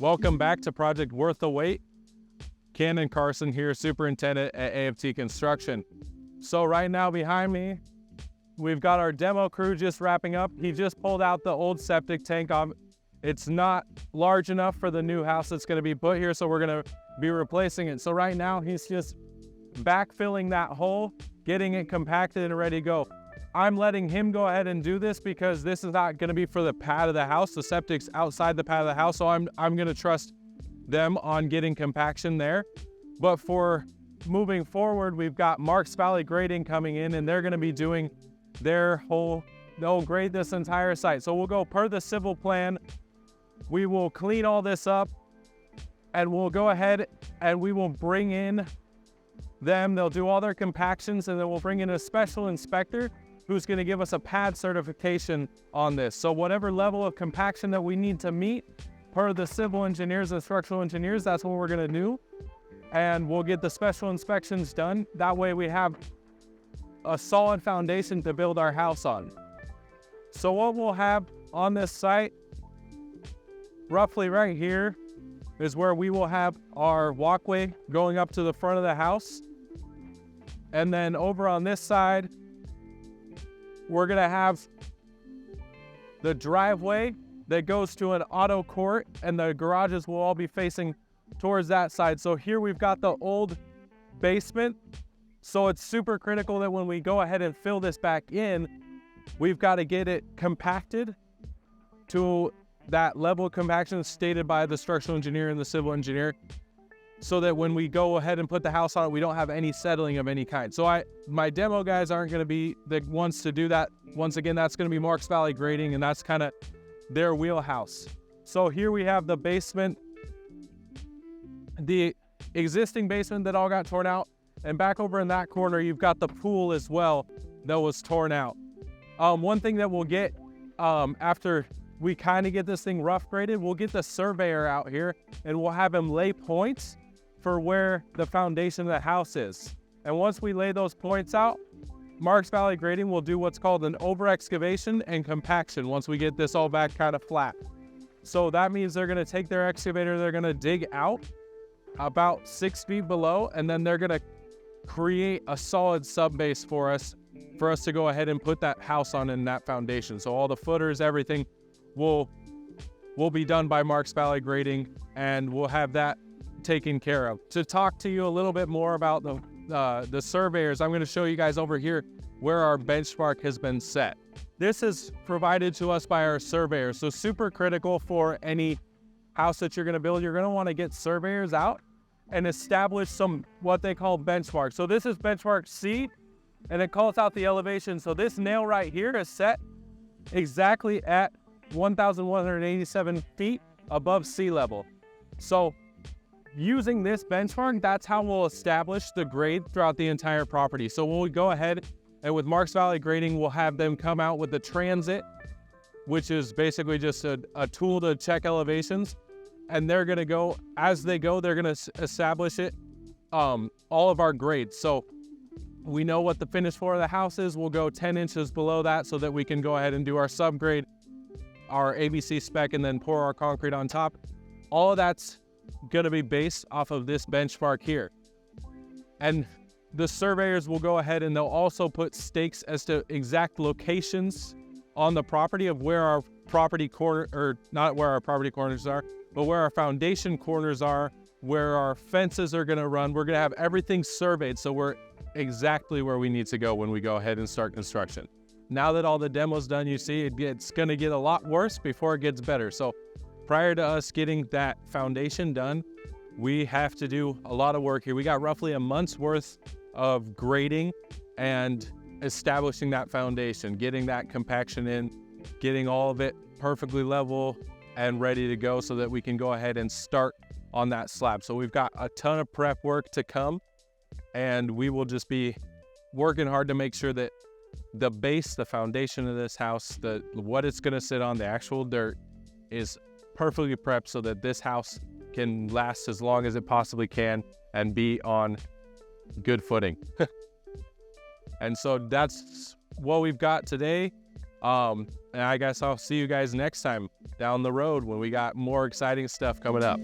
Welcome back to Project Worth the Wait. Cannon Carson here, Superintendent at AFT Construction. So right now behind me, we've got our demo crew just wrapping up. He just pulled out the old septic tank. It's not large enough for the new house that's going to be put here, so we're going to be replacing it. So right now he's just backfilling that hole, getting it compacted and ready to go. I'm letting him go ahead and do this because this is not going to be for the pad of the house. The septic's outside the pad of the house, so I'm going to trust them on getting compaction there. But for moving forward, we've got Marks Valley Grading coming in, and they're going to be doing they'll grade this entire site. So we'll go per the civil plan. We will clean all this up, and we'll go ahead and we will bring in them. They'll do all their compactions, and then we'll bring in a special inspector who's going to give us a pad certification on this. So whatever level of compaction that we need to meet per the civil engineers and structural engineers, that's what we're going to do. And we'll get the special inspections done. That way we have a solid foundation to build our house on. So what we'll have on this site, roughly right here, is where we will have our walkway going up to the front of the house. And then over on this side, we're gonna have the driveway that goes to an auto court, and the garages will all be facing towards that side. So here we've got the old basement. So it's super critical that when we go ahead and fill this back in, we've got to get it compacted to that level of compaction stated by the structural engineer and the civil engineer, so that when we go ahead and put the house on it, we don't have any settling of any kind. So my demo guys aren't going to be the ones to do that. Once again, that's going to be Marks Valley Grading, and that's kind of their wheelhouse. So here we have the basement, the existing basement that all got torn out, and back over in that corner, you've got the pool as well that was torn out. One thing that we'll get after we kind of get this thing rough graded, we'll get the surveyor out here, and we'll have him lay points for where the foundation of the house is. And once we lay those points out, Marks Valley Grading will do what's called an over excavation and compaction once we get this all back kind of flat. So that means they're going to take their excavator, they're going to dig out about 6 feet below, and then they're going to create a solid sub base for us to go ahead and put that house on in that foundation. So all the footers, everything will be done by Marks Valley Grading, and we'll have that taken care of. To talk to you a little bit more about the surveyors, I'm going to show you guys over here where our benchmark has been set. This is provided to us by our surveyors. So super critical for any house that you're going to build. You're going to want to get surveyors out and establish some what they call benchmarks. So this is benchmark C, and it calls out the elevation. So this nail right here is set exactly at 1,187 feet above sea level. So using this benchmark, that's how we'll establish the grade throughout the entire property. So when we go ahead and with Marks Valley Grading, we'll have them come out with the transit, which is basically just a tool to check elevations. And they're going to go, as they go, they're going to establish it, all of our grades. So we know what the finished floor of the house is. We'll go 10 inches below that so that we can go ahead and do our subgrade, our ABC spec, and then pour our concrete on top. All of that's going to be based off of this benchmark here. And the surveyors will go ahead and they'll also put stakes as to exact locations on the property of where our property corner, or not where our property corners are, but where our foundation corners are, where our fences are going to run. We're going to have everything surveyed, so we're exactly where we need to go when we go ahead and start construction. Now that all the demo's done, you see it's going to get a lot worse before it gets better. So prior to us getting that foundation done, we have to do a lot of work here. We got roughly a month's worth of grading and establishing that foundation, getting that compaction in, getting all of it perfectly level and ready to go so that we can go ahead and start on that slab. So we've got a ton of prep work to come, and we will just be working hard to make sure that the base, the foundation of this house, what it's going to sit on, the actual dirt, is perfectly prepped so that this house can last as long as it possibly can and be on good footing. And so that's what we've got today. And I guess I'll see you guys next time down the road when we got more exciting stuff coming up.